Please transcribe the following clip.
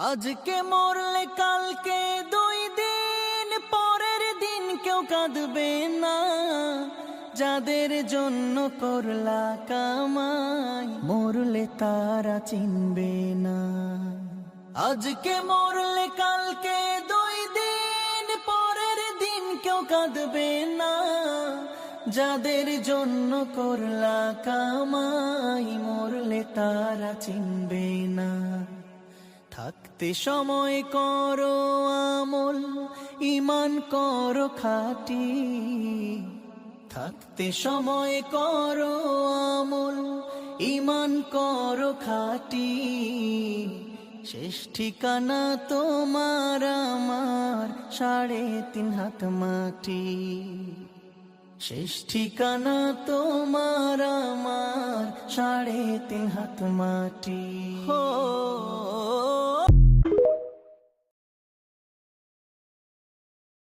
আজকে মরলে কালকে 2 দিন পরের দিন কেউ কাঁদবে না। যাদের জন্য করলা কামাই মরলে তারা চিনবে না। আজকে মরলে কালকে 2 দিন পরের দিন কেউ কাঁদবে না। যাদের জন্য করলা কামাই মরলে তারা চিনবে না। থাকতে সময় করো আমল, ঈমান করো খাঁটি। থাকতে সময় করো আমল, ঈমান করো খাঁটি। শেষ ঠিকানা তোমার আমার 3.5 হাত মাটি। শেষ ঠিকানা তোমার আমার 3.5 হাত মাটি।